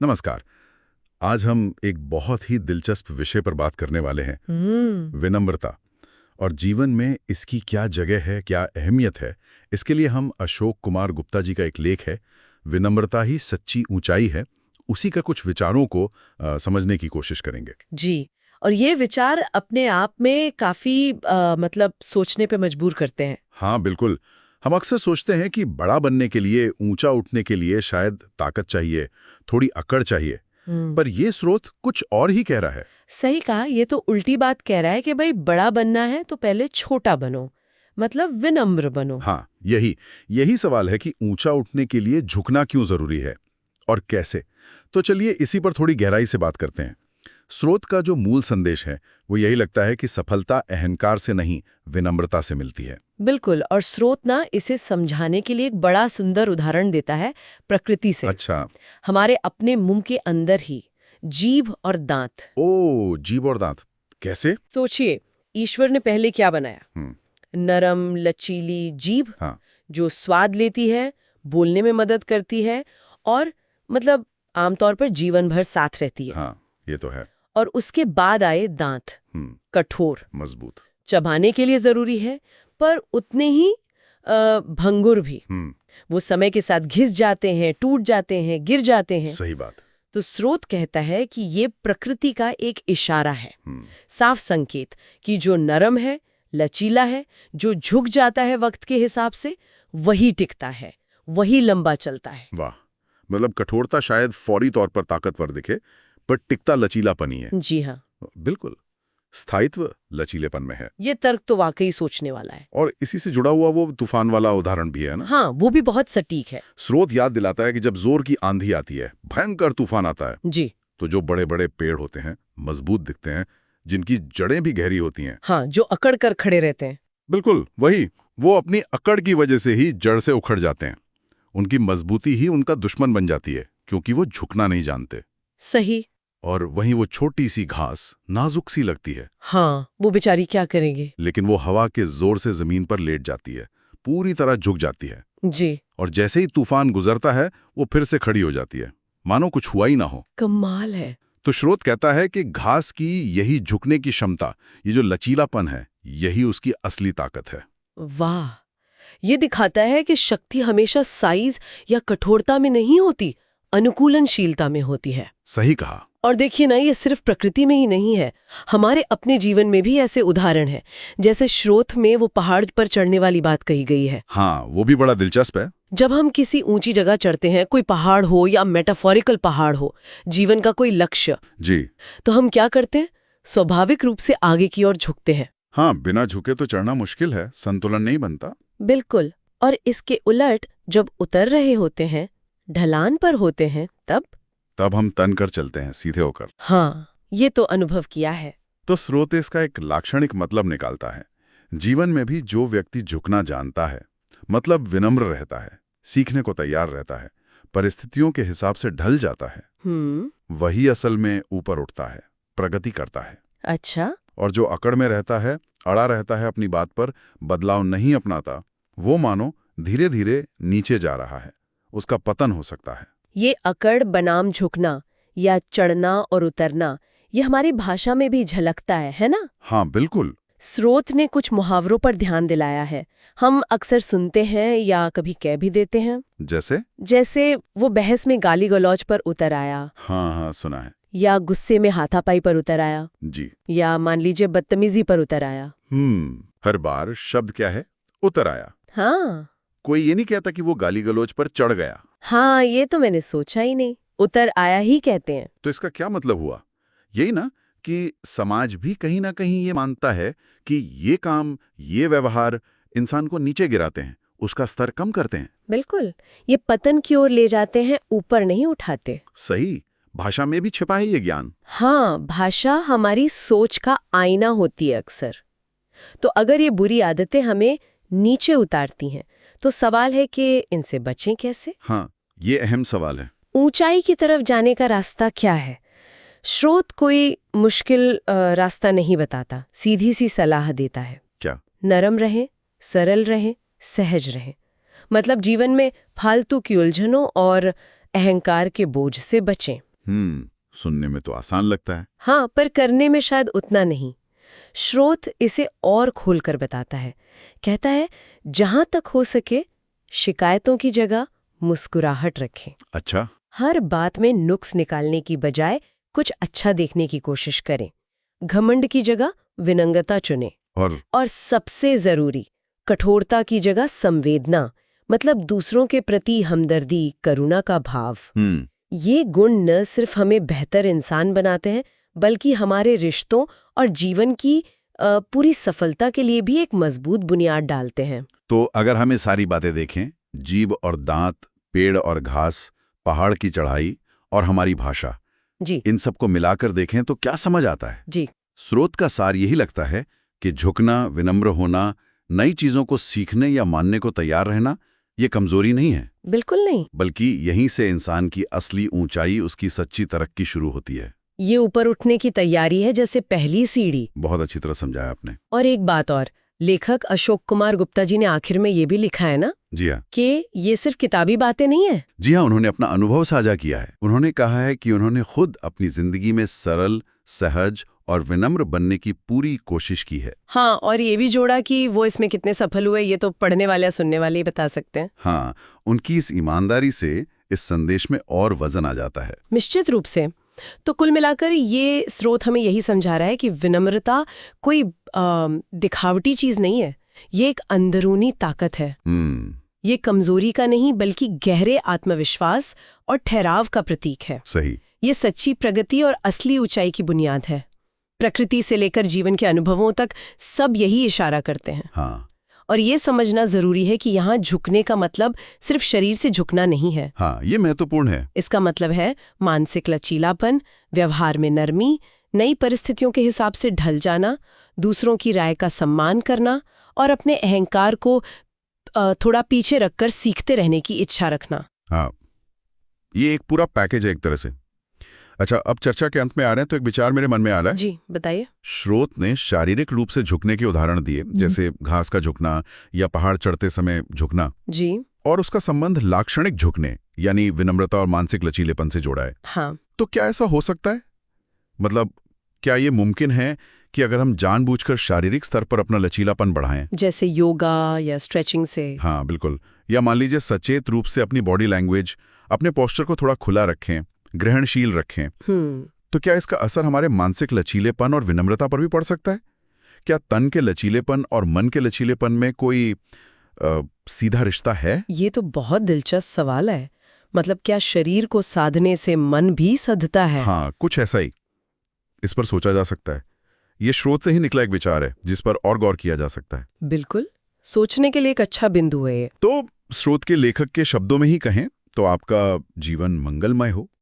नमस्कार। आज हम एक बहुत ही दिलचस्प विषय पर बात करने वाले हैं, विनम्रता। और जीवन में इसकी क्या जगह है, क्या अहमियत है, इसके लिए हम अशोक कुमार गुप्ता जी का एक लेख है, विनम्रता ही सच्ची ऊंचाई है, उसी का कुछ विचारों को समझने की कोशिश करेंगे। जी। और ये विचार अपने आप में काफी मतलब सोचने पे मजबूर करते हैं। हाँ बिल्कुल। हम अक्सर सोचते हैं कि बड़ा बनने के लिए, ऊंचा उठने के लिए शायद ताकत चाहिए, थोड़ी अकड़ चाहिए, पर यह स्रोत कुछ और ही कह रहा है। सही कहा, ये तो उल्टी बात कह रहा है कि भाई बड़ा बनना है तो पहले छोटा बनो, मतलब विनम्र बनो। हाँ, यही यही सवाल है कि ऊंचा उठने के लिए झुकना क्यों जरूरी है और कैसे। तो चलिए इसी पर थोड़ी गहराई से बात करते हैं। स्रोत का जो मूल संदेश है वो यही लगता है कि सफलता अहंकार से नहीं, विनम्रता से मिलती है। बिल्कुल। और स्रोत ना इसे समझाने के लिए एक बड़ा सुंदर उदाहरण देता है प्रकृति से। अच्छा। हमारे अपने मुंह के अंदर ही जीभ और दांत। ओ, जीभ और दांत कैसे? सोचिए, ईश्वर ने पहले क्या बनाया? हम्म। नरम लचीली जीभ, हाँ। जो स्वाद लेती है, बोलने में मदद करती है और मतलब आमतौर पर जीवन भर साथ रहती है। हाँ, ये तो है। और उसके बाद आए दांत, कठोर, मजबूत। चबाने के लिए जरूरी है, पर उतने ही भंगुर भी। वो समय के साथ घिस जाते हैं, टूट जाते हैं, गिर जाते हैं। सही बात। तो स्रोत कहता है कि ये प्रकृति का एक इशारा है, साफ संकेत कि जो नरम है, लचीला है, जो झुक जाता है वक्त के हिसाब से, वही टिकता है, वही लंबा चलता है। वाह, मतलब कठोरता शायद फौरी तौर पर ताकतवर दिखे, पर टिकता लचीलापन ही है। जी हाँ, बिल्कुल। स्थायित्व लचीलेपन में है। ये तर्क तो वाकई सोचने वाला है। और इसी से जुड़ा हुआ वो तूफान वाला उदाहरण भी है ना। हाँ, वो भी बहुत सटीक है। स्रोत याद दिलाता है कि जब जोर की आंधी आती है, भयंकर तूफान आता है, जी। तो जो बड़े बड़े पेड़ होते हैं, मजबूत दिखते हैं, जिनकी जड़ें भी गहरी होती हैं। हाँ, जो अकड़ कर खड़े रहते हैं। बिल्कुल वही। वो अपनी अकड़ की वजह से ही जड़ से उखड़ जाते हैं। उनकी मजबूती ही उनका दुश्मन बन जाती है, क्योंकि वो झुकना नहीं जानते। सही। और वहीं वो छोटी सी घास नाजुक सी लगती है। हाँ, वो बेचारी क्या करेंगे। लेकिन वो हवा के जोर से जमीन पर लेट जाती है, पूरी तरह झुक जाती है। जी। और जैसे ही तूफान गुजरता है, वो फिर से खड़ी हो जाती है, मानो कुछ हुआ ही ना हो। कमाल है। तो स्रोत कहता है कि घास की यही झुकने की क्षमता, ये जो लचीलापन है, यही उसकी असली ताकत है। वाह, ये दिखाता है कि शक्ति हमेशा साइज या कठोरता में नहीं होती, अनुकूलनशीलता में होती है। सही कहा। और देखिए ना, ये सिर्फ प्रकृति में ही नहीं है, हमारे अपने जीवन में भी ऐसे उदाहरण हैं। जैसे स्रोत में वो पहाड़ पर चढ़ने वाली बात कही गई है। हाँ, वो भी बड़ा दिलचस्प है। जब हम किसी ऊंची जगह चढ़ते हैं, कोई पहाड़ हो या मेटाफोरिकल पहाड़ हो, जीवन का कोई लक्ष्य, जी। तो हम क्या करते हैं? स्वाभाविक रूप से आगे की ओर झुकते हैं। हाँ, बिना झुके तो चढ़ना मुश्किल है, संतुलन नहीं बनता। बिल्कुल। और इसके उलट जब उतर रहे होते हैं, ढलान पर होते हैं, तब हम तन कर चलते हैं, सीधे होकर। हाँ, ये तो अनुभव किया है। तो स्रोत इसका एक लाक्षणिक मतलब निकालता है। जीवन में भी जो व्यक्ति झुकना जानता है, मतलब विनम्र रहता है, सीखने को तैयार रहता है, परिस्थितियों के हिसाब से ढल जाता है, वही असल में ऊपर उठता है, प्रगति करता है। अच्छा। और जो अकड़ में रहता है, अड़ा रहता है अपनी बात पर, बदलाव नहीं अपनाता, वो मानो धीरे धीरे नीचे जा रहा है, उसका पतन हो सकता है। ये अकड़ बनाम झुकना या चढ़ना और उतरना, ये हमारी भाषा में भी झलकता है ना? हाँ बिल्कुल। स्रोत ने कुछ मुहावरों पर ध्यान दिलाया है, हम अक्सर सुनते हैं या कभी कह भी देते हैं। जैसे वो बहस में गाली गलौज पर उतर आया। हाँ हाँ, सुना है। या गुस्से में हाथापाई पर उतर आया। जी। या मान लीजिए बदतमीजी पर उतर आया। हर बार शब्द क्या है? उतर आया। हाँ। कोई ये नहीं कहता कि वो गाली गलौज पर चढ़ गया। हाँ, ये तो मैंने सोचा ही नहीं, उतर आया ही कहते हैं। तो इसका क्या मतलब हुआ? यही ना कि समाज भी कहीं ना कहीं ये मानता है कि ये काम, ये व्यवहार इंसान को नीचे गिराते हैं, उसका स्तर कम करते हैं। बिल्कुल, ये पतन की ओर ले जाते हैं, ऊपर नहीं उठाते। सही। भाषा में भी छिपा है ये ज्ञान। हाँ, भाषा हमारी सोच का आईना होती है अक्सर। तो अगर ये बुरी आदतें हमें नीचे उतारती हैं, तो सवाल है कि इनसे बचें कैसे? हाँ, ये अहम सवाल है। ऊंचाई की तरफ जाने का रास्ता क्या है? स्रोत कोई मुश्किल रास्ता नहीं बताता, सीधी सी सलाह देता है। क्या? नरम रहें, सरल रहें, सहज रहें। मतलब जीवन में फालतू की उलझनों और अहंकार के बोझ से बचें। सुनने में तो आसान लगता है। हाँ, पर करने में शायद उतना नहीं। श्रोत इसे और खोलकर बताता है। कहता है, जहां तक हो सके शिकायतों की जगह मुस्कुराहट रखें। अच्छा। हर बात में नुक्स निकालने की बजाय कुछ अच्छा देखने की कोशिश करें। घमंड की जगह विनम्रता चुनें। और सबसे जरूरी, कठोरता की जगह संवेदना, मतलब दूसरों के प्रति हमदर्दी, करुणा का भाव। ये गुण न सिर्फ हमें बेहतर इंसान बनाते हैं, बल्कि हमारे रिश्तों और जीवन की पूरी सफलता के लिए भी एक मजबूत बुनियाद डालते हैं। तो अगर हम ये सारी बातें देखें, जीभ और दांत, पेड़ और घास, पहाड़ की चढ़ाई और हमारी भाषा, जी, इन सबको मिलाकर देखें तो क्या समझ आता है? जी, स्रोत का सार यही लगता है कि झुकना, विनम्र होना, नई चीजों को सीखने या मानने को तैयार रहना, ये कमजोरी नहीं है। बिल्कुल नहीं। बल्कि यहीं से इंसान की असली ऊंचाई, उसकी सच्ची तरक्की शुरू होती है। ये ऊपर उठने की तैयारी है, जैसे पहली सीढ़ी। बहुत अच्छी तरह समझाया आपने। और एक बात और, लेखक अशोक कुमार गुप्ता जी ने आखिर में ये भी लिखा है ना, जी हाँ, कि ये सिर्फ किताबी बातें नहीं है। जी हाँ, उन्होंने अपना अनुभव साझा किया है। उन्होंने कहा है कि उन्होंने खुद अपनी जिंदगी में सरल, सहज और विनम्र बनने की पूरी कोशिश की है। हाँ, और ये भी जोड़ा कि वो इसमें कितने सफल हुए, ये तो पढ़ने वाले या सुनने वाले ही बता सकते हैं। हाँ, उनकी इस ईमानदारी से इस संदेश में और वजन आ जाता है। निश्चित रूप से। तो कुल मिलाकर ये स्रोत हमें यही समझा रहा है कि विनम्रता कोई दिखावटी चीज नहीं है, ये एक अंदरूनी ताकत है। ये कमजोरी का नहीं, बल्कि गहरे आत्मविश्वास और ठहराव का प्रतीक है। सही। ये सच्ची प्रगति और असली ऊंचाई की बुनियाद है। प्रकृति से लेकर जीवन के अनुभवों तक सब यही इशारा करते हैं। हाँ। और ये समझना जरूरी है कि यहाँ झुकने का मतलब सिर्फ शरीर से झुकना नहीं है। हाँ, ये महत्वपूर्ण है। इसका मतलब है मानसिक लचीलापन, व्यवहार में नरमी, नई परिस्थितियों के हिसाब से ढल जाना, दूसरों की राय का सम्मान करना और अपने अहंकार को थोड़ा पीछे रखकर सीखते रहने की इच्छा रखना। हाँ, ये एक पूरा पैकेज है एक तरह से। अच्छा, अब चर्चा के अंत में आ रहे हैं तो एक विचार मेरे मन में आ रहा है। जी, बताइए। श्रोत ने शारीरिक रूप से झुकने के उदाहरण दिए, जैसे घास का झुकना या पहाड़ चढ़ते समय झुकना। जी। और उसका संबंध लाक्षणिक झुकने यानी विनम्रता और मानसिक लचीलेपन से जोड़ा है। हाँ। तो क्या ऐसा हो सकता है? मतलब क्या ये मुमकिन है कि अगर हम जानबूझकर शारीरिक स्तर पर अपना लचीलापन बढ़ाएं, जैसे योगा या स्ट्रेचिंग से? हाँ बिल्कुल। या मान लीजिए सचेत रूप से अपनी बॉडी लैंग्वेज, अपने पोस्चर को थोड़ा खुला रखें, ग्रहणशील रखें, तो क्या इसका असर हमारे मानसिक लचीलेपन और विनम्रता पर भी पड़ सकता है? क्या तन के लचीलेपन और मन के लचीलेपन में कोई सीधा रिश्ता है? ये तो बहुत दिलचस्प सवाल है। मतलब क्या शरीर को साधने से मन भी सधता है? हाँ, कुछ ऐसा ही। इस पर सोचा जा सकता है। ये स्रोत से ही निकला एक विचार है जिस पर और गौर किया जा सकता है। बिल्कुल, सोचने के लिए एक अच्छा बिंदु है ये। तो स्रोत के लेखक के शब्दों में ही कहें तो आपका जीवन मंगलमय हो।